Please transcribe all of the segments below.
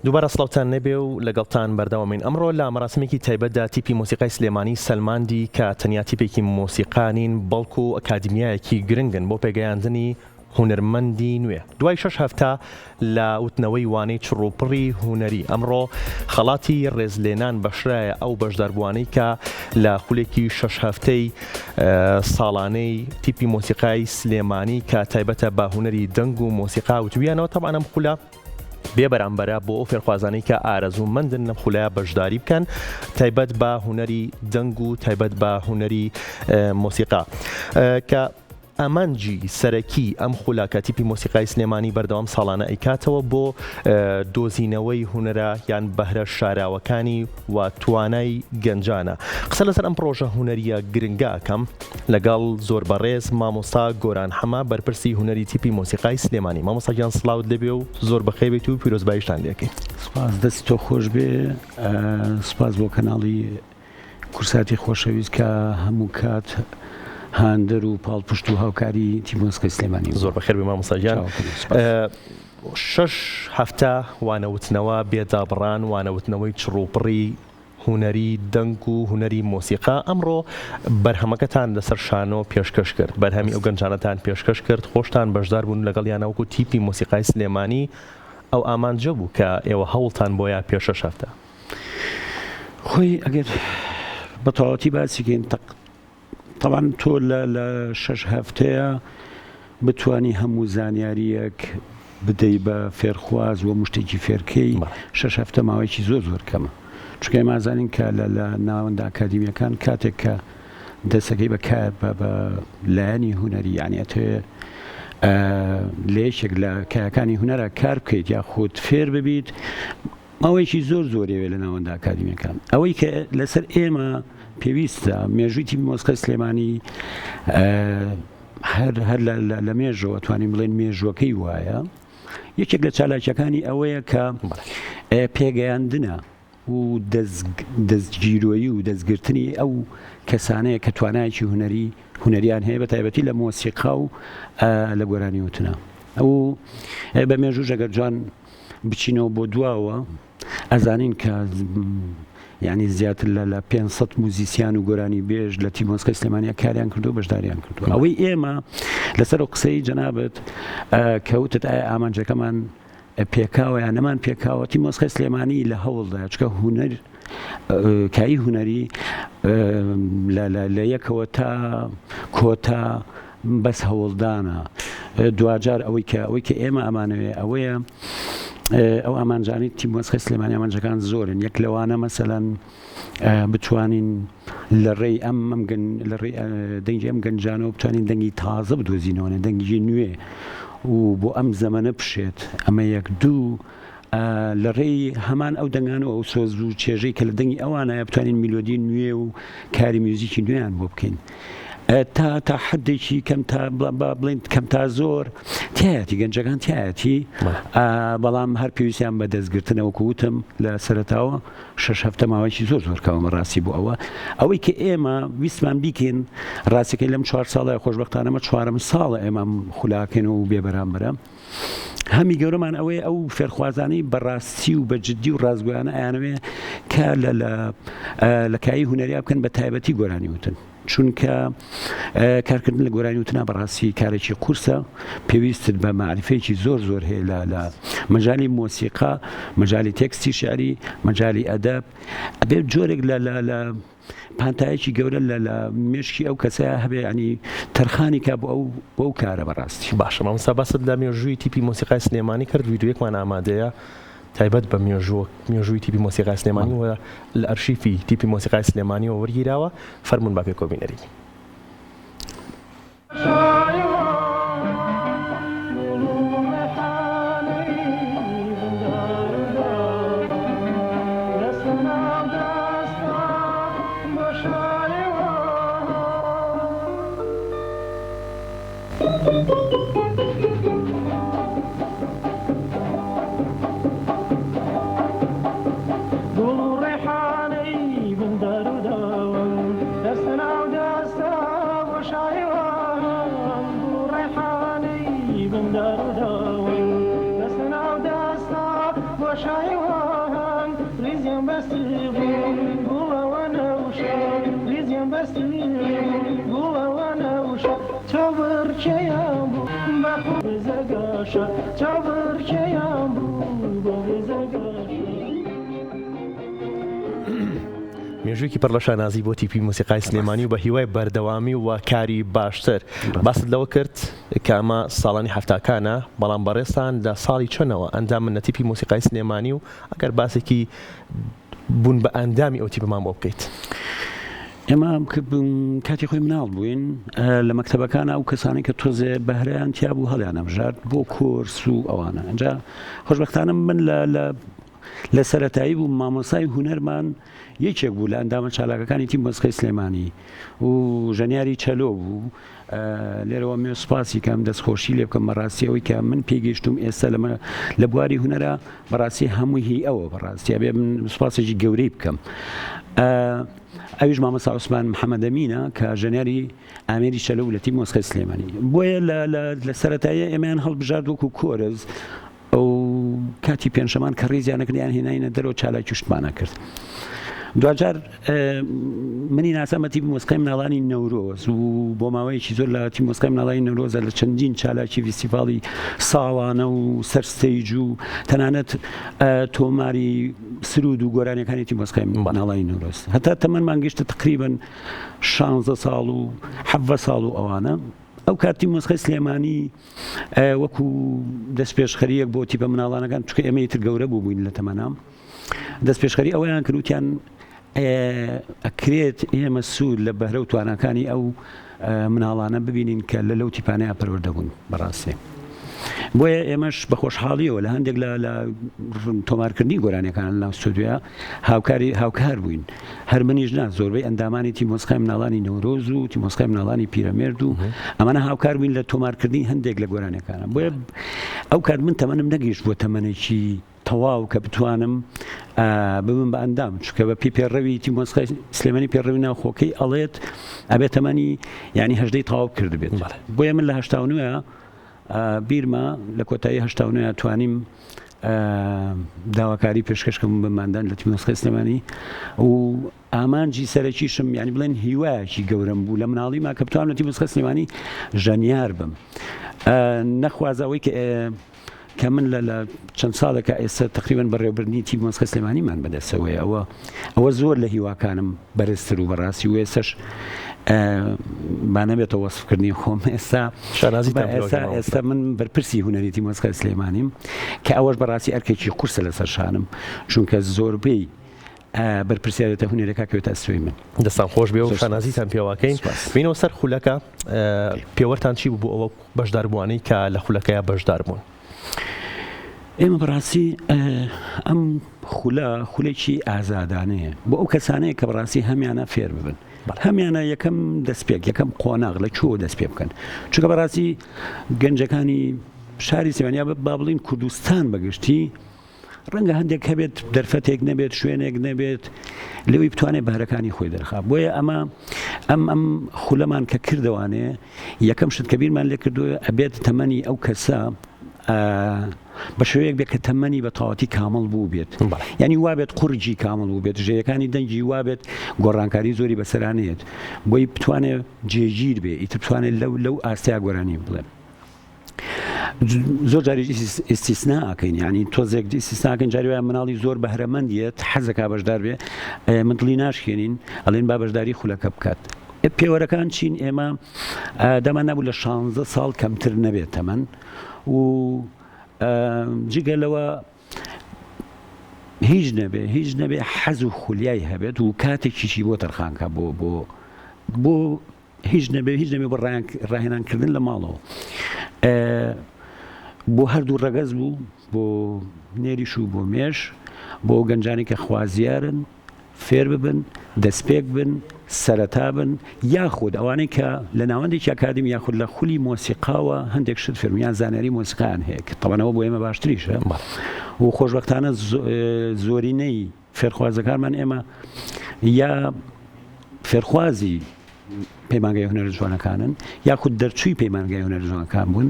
دووبارە سڵاوتان نەبێ و لەگەڵتان بەردەوامین. ئەمڕۆ لە مەراسمێکی تایبەتدا تیپی مۆسیقای سلێمانی سەلماندی کە تەنیا تیپێکی مۆسیقانین بەڵکو و ئەکادمیایەکی گرنگن بۆ پێگەیاندنی هونەرمەندی نوێ. دوای 6 هەفتە لە وتنەوەی وانەی چڕوپڕی هونەری ئەمڕۆ خەڵاتی ڕێزلێنان بەشرایە ئەو بەشداربووانەی کە لە خولێکی 6 هەفتەی ساڵانەی تیپی مۆسیقای سلێمانی کە تایبەتە بە هونەری دەنگ و مۆسیقا وتویانەوە. تەبعاً ئەم خولە بێ بەرامبەرە بۆ ئەو فێرخوازانەی کە ئارەزوومەندن لەم خولایە بەشداری بکەن تایبەت بە هونەری دەنگ و تایبەت بە هونەری مۆسیقا کە ئەمانجی سەرەکی ئەم خولەکە تیپی مۆسیقای سلێمانی بەردەوام ساڵانە ئەیکاتەوە بۆ دۆزینەوەی هونەرە یان بەهرە شاراوەکانی و توانای گەنجانە. قسە لەسەر ئەم پرۆژە هونەریە گرنگە ئەکەم لەگەڵ زۆر بەڕێز مامۆستا گۆران حەما بەرپرسی هونەری تیپی مۆسیقای سلێمانی. مامۆستاگیان سڵاوت لەبێ و زۆر بەخێر بێت و پیرۆزباییشتان لێکەین. سپاس، دەستی تۆ خۆش بێ. سپاس بۆ کەناڵی کورساتی خۆشەویست کە هەموو کات هاندەر و پاڵپشت و هاوکاری تیپی مۆسیقای سلێمانی. زۆر بەخێر بێ مامۆستاگیان. 6 هەفتە وانەوتنەوە بێدابڕان، وانەوتنەوەی چڕوپڕی هونەری دەنگ و هونەری مۆسیقا. ئەمڕۆ بەرهەمەکەتان لەسەر شانۆ پێشکەش کرد، بەرهەمی ئەو گەنجانەتان پێشکەش کرد، خۆشتان بەشدار بوون لەگەڵیانەوەکو تیپی مۆسیقای سلێمانی. ئەو ئامانجە بوو کە ئێوە هەوڵتان بۆیە پێش 6 هەفتە. خۆی ئەگەر بە تەواوەتی باسیکەین طبعاً تۆ لە 6 هەفتەیە بتوانی هەموو زانیاریەک بدەی بە فێرخواز و مشتێکی فێرکەی 6 هەفتە ماوەیەکی زۆر زۆر کەمە. چونکە ئێمازانین کە لە ناوەندە ئاکادمیەکان کاتێک کە دەستەکەی بە لایەنی هونەری یانێتێ لە یەکێک لە کایەکانی هونەرە کار بکەیت یا خۆت فێر ببیت ماوەیەکی زۆر زۆرێوێ لە ناوەندە ئاکادمیەکان. ئەوەی کە لەسەر ئێمە پێویستە مێژووی تیپی مۆسیقای سلێمانی هەر لە مێژەوە توانین بڵێن مێژوەکەی وایە. یەکێک لە چالاکیەکانی ئەوەیە کە پێگەیاندنە و دەستگیرۆیی و دەستگرتنی ئەو کەسانەیە کە توانایکی هونەریان هەیە بە تایبەتی لە مۆسیقا و لە گۆرانی وتنە. ئەو بە مێژوو ژەگەر جوان بچینەوە بۆ دواوە ئەزانین کە یعنی زیاتر لە 500 موزیسیان و گۆرانی بێژ لە تیپی مۆسیقای سلێمانی کاریان کردو بەشداریان کردو. ئەوەی ئێمە لەسەر ئەو قسەی جەنابەت کەوتت ئایا ئامانجەکەمان پێکاوە یان نەمان پێکاوە. تیپی مۆسیقای سلێمانی لە هەوڵدایە چکە هونەر کایی هونەری لە یەکەوە تا کۆتا بەس هەوڵدانە. دوجار ئەوەی کە ئێمە ئەمانەوێ ئەوەیە ئەو ئامانجانی تیپی مۆسیقای سلێمانی ئامانجەکان زۆرن. یەک لەوانە مەسەلەن بتوانین لە ڕێی لە ڕێی دەنگی ئەم گەنجانەوە بتوانین دەنگی تازە بدۆزینەوە، دەنگی نوێ و بۆ ئەم زەمەنە بشێت. ئەمە یەک دوو لە ڕێی هەمان ئەو دەنگانەوە ئەو سۆز و چێژەی کە لە دەنگی ئەوانە بتوانین میلۆدی نوێ و کاری میوزیکی نوێیان بۆ بکەین. تا حدێکی کەم تا بڵین کەم تا زۆر تایەتی گەنجەکان تایەتی، بەڵام هەر پێویستیان بە دەستگرتنەوەکو وتم لە سەرەتاوە 6 هەفتە ماوەیەکی زۆر زۆر کەمە ڕاستی بوو. ئەوەی کە ئێمە ویستمان بیکەین ڕاستەکەی لەم 4 ساڵە خۆشبەختانەمە 4م ساڵە ئێمە خولاکەینەوە و بێبەرامبەرە. هەمی گەورەمان ئەوەیە ئەو فێرخوازانەی بەڕاستی و بە جددی و ڕازگویانە ئەیانەوێ کە لە کایی هونەریا بکەن بە تایبەتی گۆرانی وتن. چونکە کارکردن لە گۆرانی وتنا بەڕاستی کارێکی قورسە، پێویستت بە معریفەیەکی زۆر زۆر هەیە لە مەجای مۆسیقا، مەجای تێکستی شعری، مەجای ئەدەب. ئەبێ جۆرێک لە پانتایەکی گەورە لە مێشکی ئەو کەسەیە هەبێ ینی تەرخانی کا بۆ ئەو کارە بەڕاستی. باشە مامۆستا باست لە مێژووی تیپی مۆسیقای سلێمانی کرد. ڤیدیۆیەکمان ئامادەیە تایبەت بە مێژووی تیپی مۆسیقای سلێمانی و لە ئەرشیفی تیپی مۆسیقای سلێمانیەوە وەرگیراوە. فەرموون با پێ کۆبینەری. شایوان ریزیم بستی گوه و نوشا ریزیم بستی گوه و نوشا چاور چیام بخو بزگاشا چاور چیام بزگاشا مێژوویەکی پڕ لە شانازی بۆ تیپی مۆسیقای سلێمانی و بە هیوای بەردەوامی و کاری باشتر باست لەوە کرد کە ئەمە ساڵانی هەفتاکانە بەڵام بەڕێستان لە ساڵی چۆنەوە ئەندام من نەتیپی مۆسیقای سلێمانی و ئەگەر باسێکی بوون بە ئەندامی ئەو تیپمان بۆ بکەیت. ئێمە کاتی خۆی مناڵ بووین لە مەکتەبەکانە ئەو کەسانی کە تۆزێ بەهرەیان تیا بوو هەڵیان ئەمژارد بۆ کۆرس و ئەوانە ئەنجا خۆشبەختانە من لە سەرەتایی بوو مامۆسای هونەرمان یەکێک بوو لە ئەندامە چالاکەکانی تیم مۆسیقای سلێمانی و ژەنیاری چەلۆ بوو لێرەوە مێ سوپاسی کەم دەستخۆشی لێ بکەم بەڕاستیەوەی کە من پێگەیشتم ئێستا لە بواری هونەرە بەڕاستی هەمووی هی ئەوە بەڕاستیە بێ من سوپاسێکی گەورەی بکەم. ئەویش مامۆستا عوسمان محەممەد ئەمینە کە ژەنیاری ئامێری چەلۆ لە تیم مۆسیقای سلێمانی بۆیە لە سەرەتایە ئێمەیان هەڵبژارد وەکو کۆرز ئەو کاتی پێنجشەمان کە ڕێزیانەکردیان هێناینە دەرەوە چالاکی شتمانە کرد. دوجار منی ناسەمە تیپی مۆسیقای مناڵانی نەورۆز و بۆ ماوەیەکی زۆر لە تیپی مۆسیقای مناڵانی نەورۆزە لە چەندین چالاکی فیستیڤاڵی ساڵانە و سەرستەیج و تەنانەت تۆماری سرود و گۆرانیەکانی تیپی مۆسیقای مناڵانی نەورۆز هەتا تەمەنمان گەیشتە تقریباً 16 ساڵ و 17 ساڵ و ئەوانە. ئەو کاتی مۆسیقای سلێمانی وەکو دەستپێشخەریەک بۆ تیپە مناڵانەکان چکە ئێمە ئیتر گەورە بوو بووین لە تەمەنام دەستپێشخەری ئەوەیان کردوتیان ئەکرێت ئێمە سوود لە بەهرە و توانەکانی ئەو مناڵانە ببینین کە لە لەو تیپانەیە پەروەردەبوون بەڕاستی. بۆیە ئێمەش بە خۆشحاڵیەوە لە هەندێک لە تۆمارکردنی گۆرانیەکان لە ستودیۆ هاوکار بووین هەر منیش نا زۆربەی ئەندامانی تیم مۆسیقای مناڵانی نەورۆز و تیم مۆسیقای مناڵانی پیرەمێرد و ئەمانە هاوکار بووین لە تۆمارکردنی هەندێک لە گۆرانیەکانە. بۆیە ئەو کات من تەمەنم نەگەیشت بۆ تەمەنێکی تەواو کە بتوانم ببم بە ئەندام چکە بە پێڕەوی تیم مۆسیقای سلێمانی پێڕەوی ناوخۆکەی ئەڵێت ئەبێت تەمەنی ینی هەژدەی تەواو کرد بێت. بۆیە من لە 89 بیرمە لە کۆتایی 89 توانیم داواکاری پێشکەشکەم بماندان لە تیم مۆسیقای سلێمانی و ئامانجی سەرەکیشم ینی بڵێن هیوایەکی گەورەم بوو لە مناڵیما کە بتوانم لە تیم مۆسیقای سلێمانی ژەنیار بم نەخوازەوەی کە من لە چەند ساڵێکە ئێستا تقریباً بەڕێوەبردنی تیم مۆسیقای سلێمانیمان بەدەستەوەیە ئەوە زۆر لە هیواکانم بەرزتر و بەڕاستی و ئێستاش با نەبێتەوە وەسفکردنی خۆم ئێستا من بەرپرسی هونەری تیم مۆسیقای سلێمانیم کە ئەوەش بەڕاستی ئەرکێکی قورسە لەسەر شانم چونکە زۆربەی بەرپرسیارەتە هونەرەکە کەوتە ئەستۆی من. دەستان خۆش بێ و شانازیتان پێواکەین. بینەوە سەر خولەکە پێوەرتان چی بوو بۆ ئەوە بەشداربووانەی کە لە خولەکەیە بەشدار بوون؟ ئێمە بەڕاستی ئەم خولێکی ئازادانەیە بۆ ئەو کەسانەیە کە بەڕاستی هەمیانە فێر ببن هەمیانە یەکەم دەستپێک یەکەم قۆناغ لە چۆ دەست پێ بکەن چونکە بەڕاستی گەنجەکانی شاری سلێمانیا با بڵین کوردستان بەگشتی ڕەنگە هەندێک هەبێت دەرفەتێک نەبێت شوێنێک نەبێت لەوەی بتوانێت بەهرەکانی خۆی دەرخا. بۆیە ئەم خولەمان کە کردوانێ یەکەم شت کە بیرمان لێ کردووە ئەبێت تەمەنی ئەو کەسە بە شێوەیەک بێت کە تەمەنی بە تەواوەتی کامڵ بوو بێت ینی وابێت قورجی کامڵ بوو بێت ژەیەکانی دەنگی وابێت گۆڕانکاری زۆری بەسەرانەیەت بۆی بتوانێت جێگیر بێ ئیتر بتوانێت لەو ئاستیا گۆرانی بڵێن. زۆر جاری ئیستیسناکەین ینی تۆزێک ئیستیسناکەن جاری وایە مناڵی زۆر بەهرەمەندیت حەزەکە بەشدار بێ مندڵی ناشکێنین ئەڵێن با بەشداری خولەکە بکات. پێوەرەکان چین ئێمە دەمان نەبوو لە 16 ساڵ کەمتر نەبێت تەمەن و جگەلەوە هیچ نەبێ حەز و خولیای هەبێت و کاتێکیشی بۆ تەرخانکە بۆ هیچ نەبێ بۆ ڕاهێنانکردن لە ماڵەوە بۆ هەردوو ڕەگەز بوو بۆ نێریش و بۆ مێش بۆ گەنجانی کە خوازیارن فێر ببن دەستپێک بن سەرەتا بن یاخود ئەوانەی کە لە ناوەندێکی ئاکادمی یاخود لە خولی مۆسیقاوە هەندێک شت فێرمیان زانیاری مۆسیقایان هەیە کە تەوانەوە بۆ ئێمە باشتریشە و خۆشبەختانە زۆرینەی فێرخوازەکانمان ئێمە یا فێرخوازی پەیمانگای هونەر جوانەکانن یاخود دەرچووی پەیمانگای هونەر جوانەکان بوون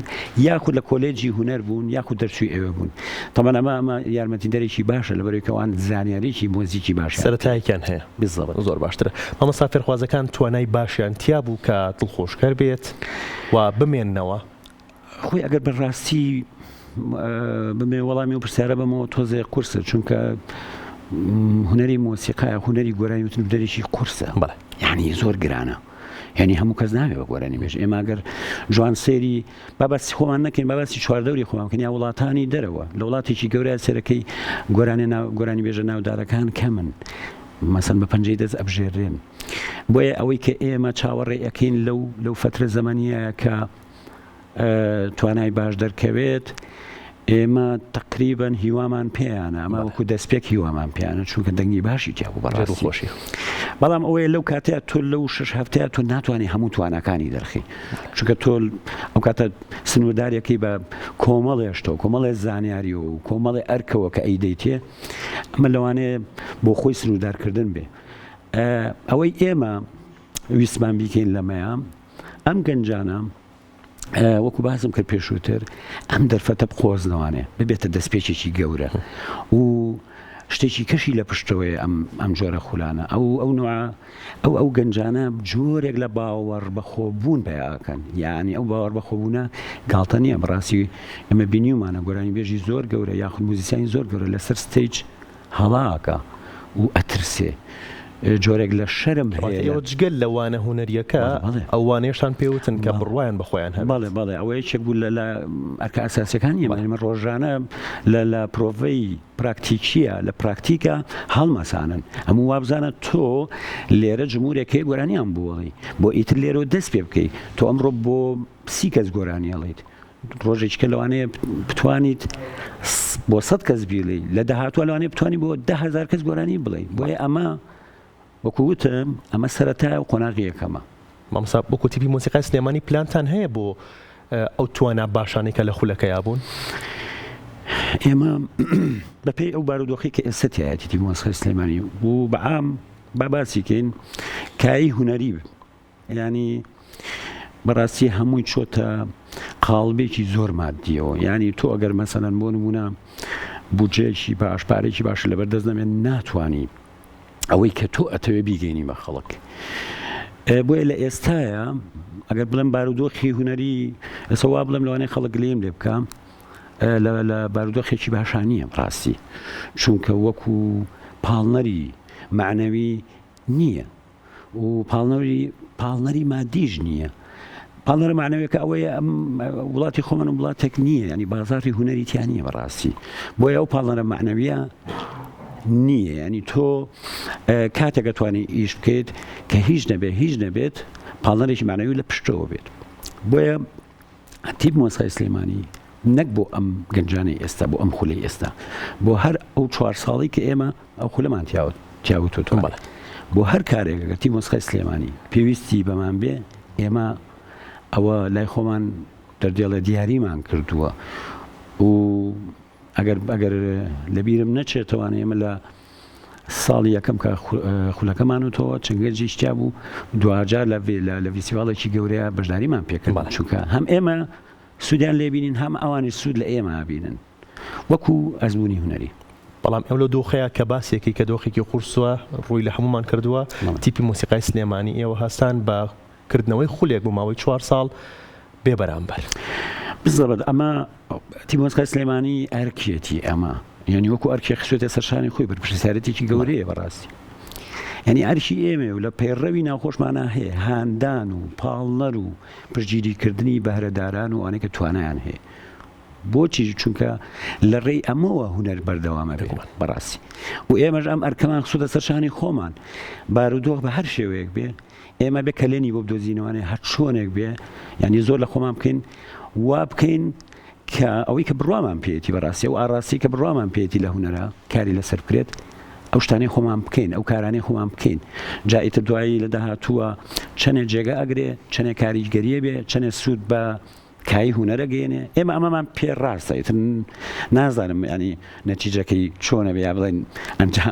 یاخود لە کۆلێجی هونەر بوون یاخود دەرچووی ئێوە بوون تەمان ئەمە یارمەتیدەرێکی باشە لەبەرەوەیکەوان زانیاریی مۆزیکی باشە سەرەتاییان هەیە بالضبط زۆر باشترە مامۆستا فێرخوازەکان توانای باشیان تیا بوو کە دڵخۆشکەر بێت و بمێننەوە خۆی ئەگەر بەڕاستی بمێ وەڵامی و پرسیارە بەمەوە تۆزێ قورسە چونکە هونەری مۆسیقایە هونەری گۆرانی وتن دەرێکی قورسە یعنی زۆر گرانە یعنی هەموو کەس ناوێ بە گۆرانی بێژ ئێمە ئەگەر جوان سێری بابەتی خۆمان نەکەین بابەتی چواردەوری خۆمان بکەین یا وڵاتانی دەرەوە لە وڵاتێکی گەورە سەرەکەی گۆرانی بێژە ناودارەکان کەمن مەسەن بە پەنجەی دەست ئەبژێرێن بۆیە ئەوەی کە ئێمە چاوەڕێ ئەەکەین لەو فترە زەمانیە کە توانای باش دەرکەوێت ئێمە تقریبان هیوامان پێیانە ئەمە وەکو دەستپێک هیوامان پێیانە چونکە دەنگی باشی تیا بوو بەڕاستیخۆشی بەڵام ئەوەیە لەو کاتەیە تۆ لەو 6 هەفتەیە تۆ ناتوانانی هەموو توانەکانی دەرخی چونکە تۆ ئەو کاتە سنووردارێکی بە کۆمەڵێشتەوە کۆمەڵێ زانیاری و کۆمەڵی ئەرکەوە کە ئەیدەیتێ ئەمە لەوانەیە بۆ خۆی سنووردارکردن بێ ئەوەی ئێمە ویسمان بیکەین لەمەیە ئەم گەنجانە وەکو بازم کرد پێشووتر ئەم دەرفەتە بخۆزنەوانێ ببێتە دەستپێکێکی گەورە و شتێکی کەشی لە پشتەوەی ئەم جۆرە خولانە ئەو گەنجانە جۆرێک لە باوەڕ بەخۆبوون پێیاکەن یعنی ئەو باوەڕ بەخۆبوونە گاڵتە نییە بەڕاستی ئەمە بینیومانە گۆرانی بێژی زۆر گەورە یاخود موزیسیانی زۆر گەورە لەسەر ستیج هەڵاکە و ئەترسێ جۆرێک لە شەرم ئێوە جگەل لەوانە هونەریەکە ئەوانێشان پێوتن کە بڕواان بەخۆیان هەن بەڵێ ئەوەیە چێک بوو لە ئەرکە ئەساسەکانی ئێمە ڕۆژانە لە پرۆڤەی پراکتیکیە لە پراکتیکە هەڵمەسانن هەموو وابزانە تۆ لێرە جمهورێکی گۆرانیان بووڵی بۆ ئیتر لێرە دەست پێ بکەیت تۆ ئەمڕۆ بۆ 30 کەس گۆرانیەڵیت ڕۆژێککە لەوانەیە بتوانیت بۆ 100 کەس بیڵی لە داهاتوە لەوانەیە بتوانانی بۆ 10,000 کەس گۆرانی بڵێ بۆیە ئەمە وەکووتم ئەمە سەرەتا و قۆناغی یەکەمە مامۆستا بۆ کۆتیپی مۆسیقای سلێمانی پلانتان هەیە بۆ ئەو توانە باشانەی کە لە خولەکەیا بوون ئێمە بەپێی ئەو بارودۆخی کە ئێستا تایەتی مۆسیقای سلێمانی بوو بەعام باباسیکەین کایی هونەری ینی بەڕاستی هەمووی چۆتە قاڵبێکی زۆر مادیەوە ینی تۆ ئەگەر مەسەلەن بۆ نمونە بودجێکی باش پارێکی باش لەبەردەست نەمێن ناتوانی ئەوەی کە تۆ ئەتەوێ بیگەینی بە خەڵک بۆیە لە ئێستاە ئەگەر بڵێم بارودۆخی هونەری ئەسەوا بڵێم لەوانەیە خەڵک لێم لێ بکەم لە بارودۆخێکی باشانیە ڕاستی چونکە وەکو پاڵنەری معنەوی نییە و پاڵنەری مادیژ نییە پاڵنەرە معنەوەیەکە ئەوەیە وڵاتی خۆمان و وڵاتێک نییە ینی بازاری هونەری تیانە بەڕاستی بۆیە ئەو پاڵنەرە معنەویە نییە ینی تۆ کاتێکە توانی ئیش بکەیت کە هیچ نەبێت پاڵنەرێکی معنەوی لە پشتەوە بێت بۆیە تیپ مۆسیقای سلێمانی نەک بۆ ئەم گەنجانەی ئێستا بۆ ئەم خولەی ئێستا بۆ هەر ئەو 4 ساڵی کە ئێمە ئەو خولەمان تیاوتۆ بۆ هەر کارێکەکە تیپ مۆسیقای سلێمانی پێویستی بەمان بێ ئێمە ئەوە لای خۆمان دەردێڵە دیاریمان کردووە و ئەگەر لەبیرم نەچێتەوانە ئێمە لە ساڵی یەکەم کە خولەکەمانوتەوە چنگەرجی شتیا بوو دوجار لە ڤیسیڤالێکی گەورەیە بەشداریمان پێکرد چونکە هەم ئێمە سوودیان لێبینین هەم ئەوانی سوود لە ئێمە بینن وەکو ئەزمموی هونەری بەڵام ئەو لە دۆخەیە کە باسێکی کە دۆخێکی قورسووە ڕووی لە هەمومان کردووە تیپی مۆسیقای سلێمانی ئێوە هەستان بەکردنەوەی خولێک بوو ماوەی 4 ساڵ بێ بەرامبەر بزەبەت ئەمە تیپ مۆسیقای سلێمانی ئەرکێتی ئەمە یعنی وەکو ئەرکی خسوێتە سەرشانی خۆی بەرپرسیارەتێکی گەورەیە بەڕاستی ینی ئەرشی ئێمە و لە پەیڕەوی ناوخۆشمانە هەیە هاندان و پاڵنەر و پشتگیریکردنی بەهرەداران و ئەوانەی کە توانایان هەیە بۆچی چونکە لە ڕێی ئەمەوە هونەر بەردەوامە بێت بەڕاستی و ئێمەش ئەم ئەرکەمان خسووتە سەرشانی خۆمان بارودۆخ بە هەر شێوەیەک بێ ئێمە بێ کەلێنی بۆ بدۆزینەوەی هەر چۆنێک بێ ینی زۆر لە خۆمان بکەین وا بکەین کە ئەوەی کە بڕوامان پێێتی بەڕاستی و ئاراستی کە بڕوامان پێێتی لە هونەرە کاری لەسەر بکرێت ئەو شتانەی خۆمان بکەین ئەو کارانەی خۆمان بکەین جایتر دوایی لە داهاتووە چەندێک جێگە ئەگرێ چەندێک کاریگەریە بێ چەندێک سوود بە کایی هونەرە گەێنێ ئێمە ئەمەمان پێ ڕاستە نازانم ینی نەتیجەکەی چۆنە بێ یا بڵێن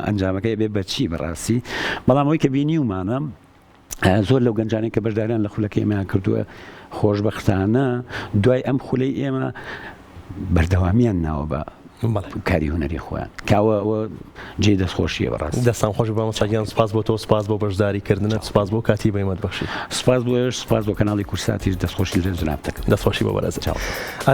ئەنجامەکەی بێ بەچی بەڕاستی بەڵام ئەوەی کە بینیومانە زۆر لەو گەنجانەی کە بەشداریان لە خولەکە ئێمەیان کردووە خۆشبەختانە دوای ئەم خولەی ئێمە بەردەوامیان ناوە بە کاری هوەری خۆیان کاوە جێ دەستخۆشیە بەڕاست دەستان خۆش بە مەساگیان سپاس بۆ تۆ سپاس بۆ بەشداریکردنت سپاس بۆ کاتی بەیمەت بەخشی سپاس بۆ کەناڵی کورساتیش دەستخۆشی لێ جناب دەکەم دەستخۆشی بۆ بەرەز